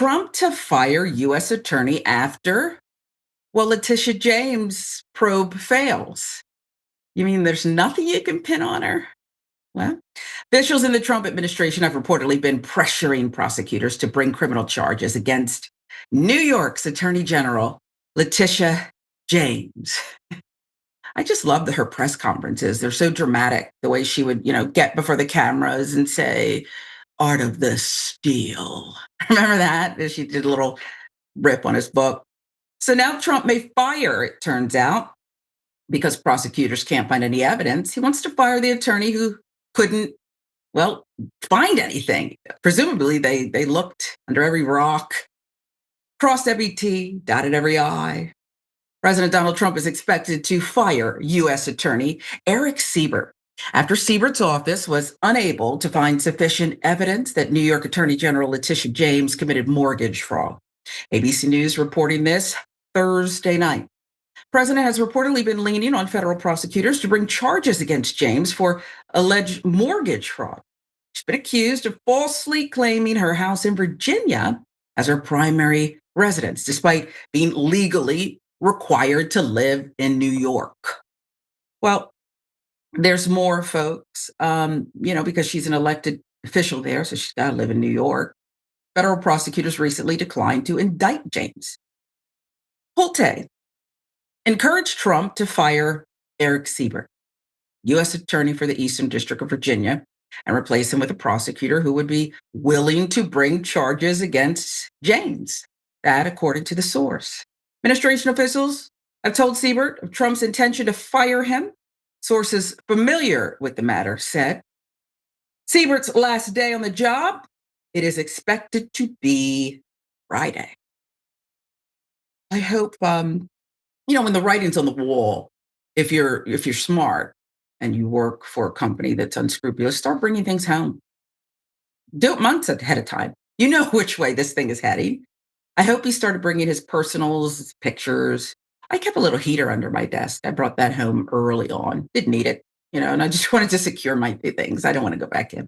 Trump to fire U.S. attorney after, well, Letitia James probe fails. You mean there's nothing you can pin on her? Well, officials in the Trump administration have reportedly been pressuring prosecutors to bring criminal charges against New York's Attorney General, Letitia James. I just love her press conferences. They're so dramatic, the way she would, get before the cameras and say, art of the steal. Remember that? She did a little rip on his book. So now Trump may fire, it turns out, because prosecutors can't find any evidence. He wants to fire the attorney who couldn't, well, find anything. Presumably, they looked under every rock, crossed every T, dotted every I. President Donald Trump is expected to fire U.S. Attorney Erik Siebert after Siebert's office was unable to find sufficient evidence that New York Attorney General Letitia James committed mortgage fraud. ABC News reporting this Thursday night. The president has reportedly been leaning on federal prosecutors to bring charges against James for alleged mortgage fraud. She's been accused of falsely claiming her house in Virginia as her primary residence, despite being legally required to live in New York. Well, there's more, folks, because she's an elected official there, so she's got to live in New York. Federal prosecutors recently declined to indict James. Pulte encouraged Trump to fire Erik Siebert, U.S. Attorney for the Eastern District of Virginia, and replace him with a prosecutor who would be willing to bring charges against James. That, according to the source. Administration officials have told Siebert of Trump's intention to fire him. Sources familiar with the matter said, Siebert's last day on the job, it is expected to be Friday. I hope, when the writing's on the wall, if you're smart and you work for a company that's unscrupulous, start bringing things home. Do it months ahead of time. You know which way this thing is heading. I hope he started bringing his personals, his pictures. I kept a little heater under my desk. I brought that home early on. Didn't need it, and I just wanted to secure my things. I don't want to go back in.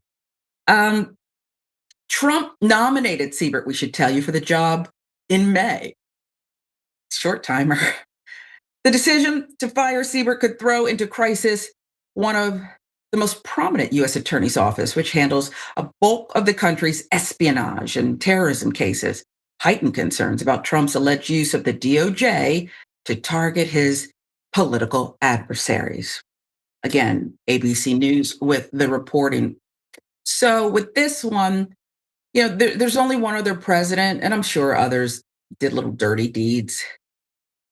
Trump nominated Siebert, we should tell you, for the job in May. Short timer. The decision to fire Siebert could throw into crisis one of the most prominent U.S. Attorney's Office, which handles a bulk of the country's espionage and terrorism cases. Heightened concerns about Trump's alleged use of the DOJ to target his political adversaries. Again, ABC News with the reporting. So with this one, there's only one other president, and I'm sure others did little dirty deeds.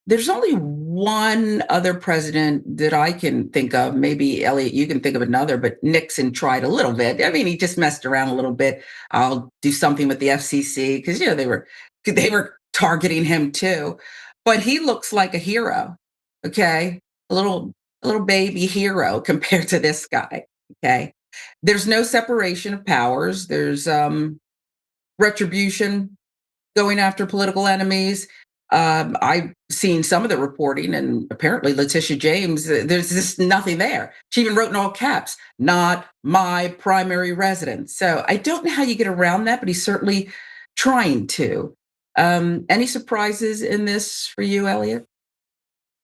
There's only one other president that I can think of. Maybe, Elliot, you can think of another, but Nixon tried a little bit. I mean, he just messed around a little bit. I'll do something with the FCC because, they were targeting him too. But he looks like a hero, okay? A little baby hero compared to this guy, okay? There's no separation of powers. There's retribution, going after political enemies. I've seen some of the reporting, and apparently Letitia James, there's just nothing there. She even wrote in all caps, not my primary residence. So I don't know how you get around that, but he's certainly trying to. Any surprises in this for you, Elliot?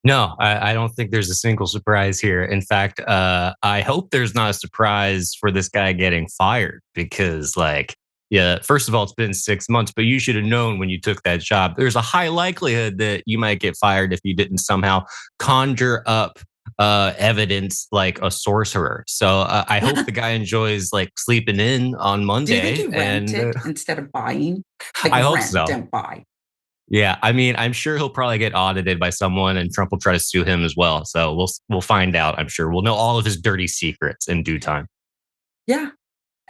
No, I don't think there's a single surprise here. In fact, I hope there's not a surprise for this guy getting fired because, yeah, first of all, it's been 6 months, but you should have known when you took that job. There's a high likelihood that you might get fired if you didn't somehow conjure up evidence like a sorcerer. So I hope the guy enjoys sleeping in on Do you think Monday. he rented instead of buying? I hope Rent, so. don't buy. Yeah, I mean, I'm sure he'll probably get audited by someone, and Trump will try to sue him as well. So we'll find out. I'm sure we'll know all of his dirty secrets in due time. Yeah.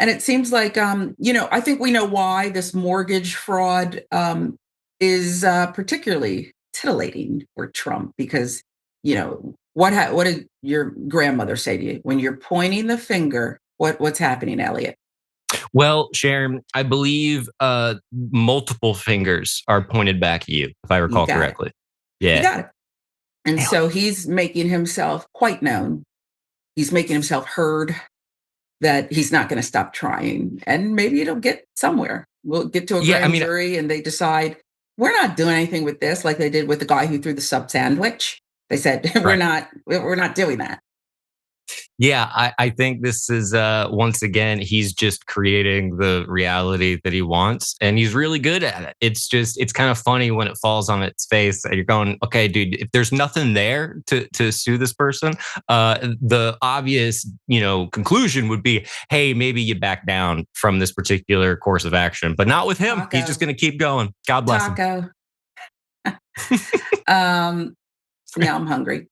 And it seems like, I think we know why this mortgage fraud is particularly titillating for Trump because, what did your grandmother say to you? When you're pointing the finger, what's happening, Elliot? Well, Sharon, I believe multiple fingers are pointed back at you, if I recall correctly. You Yeah. got it. And so he's making himself quite known. He's making himself heard that he's not going to stop trying. And maybe it'll get somewhere. We'll get to a Yeah, I grand mean, jury and they decide we're not doing anything with this, like they did with the guy who threw the sub sandwich. They said right. we're not doing that. Yeah, I think this is once again, he's just creating the reality that he wants, and he's really good at it. It's kind of funny when it falls on its face and you're going, okay, dude, if there's nothing there to sue this person, the obvious, conclusion would be, hey, maybe you back down from this particular course of action, but not with him. He's just Taco, gonna keep going. God bless him. taco. um, Now I'm hungry.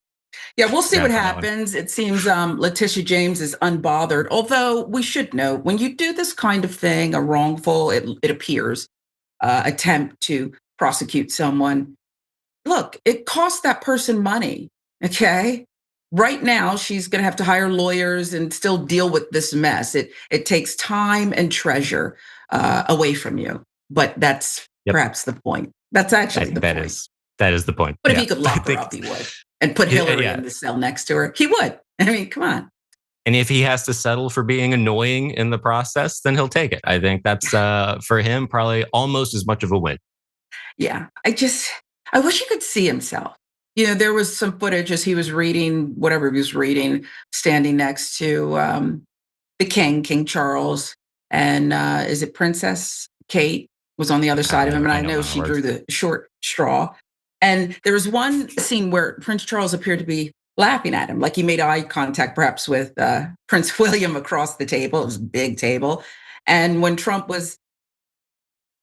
Yeah, we'll see Yeah, what on that one. happens. It seems Letitia James is unbothered, although we should note when you do this kind of thing, a wrongful, it appears, attempt to prosecute someone, look, it costs that person money. Okay. Right now, she's going to have to hire lawyers and still deal with this mess. It takes time and treasure away from you. But that's Yep, perhaps the point. That's I actually the think that point. is that is the point. But if Yeah, he could I lock her think, up, he would, and put yeah, Hillary yeah. in the cell next to her. He would. I mean, come on. And if he has to settle for being annoying in the process, then he'll take it. I think that's for him probably almost as much of a win. Yeah. I wish he could see himself. There was some footage as he was reading whatever he was reading, standing next to the King Charles, and is it Princess Kate was on the other side of him, and I I don't know know how it she drew works. the short straw. And there was one scene where Prince Charles appeared to be laughing at him, like he made eye contact, perhaps with Prince William across the table. It was a big table, and when Trump was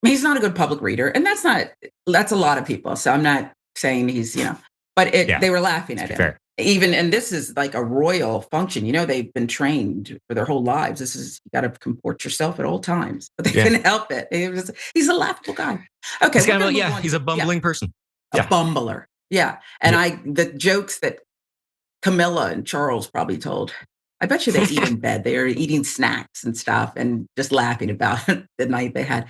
he's not a good public reader, and that's a lot of people. So I'm not saying but Yeah, they were laughing to at be him. fair. Even and this is like a royal function. They've been trained for their whole lives. This is you got to comport yourself at all times, but they Yeah, couldn't help it. He's a laughable guy. Okay, he's we're kind of gonna like, move yeah, on he's to a bumbling person. a Yeah, bumbler. Yeah, and yep. the jokes that Camilla and Charles probably told. I bet you they eat in bed. They are eating snacks and stuff and just laughing about the night they had.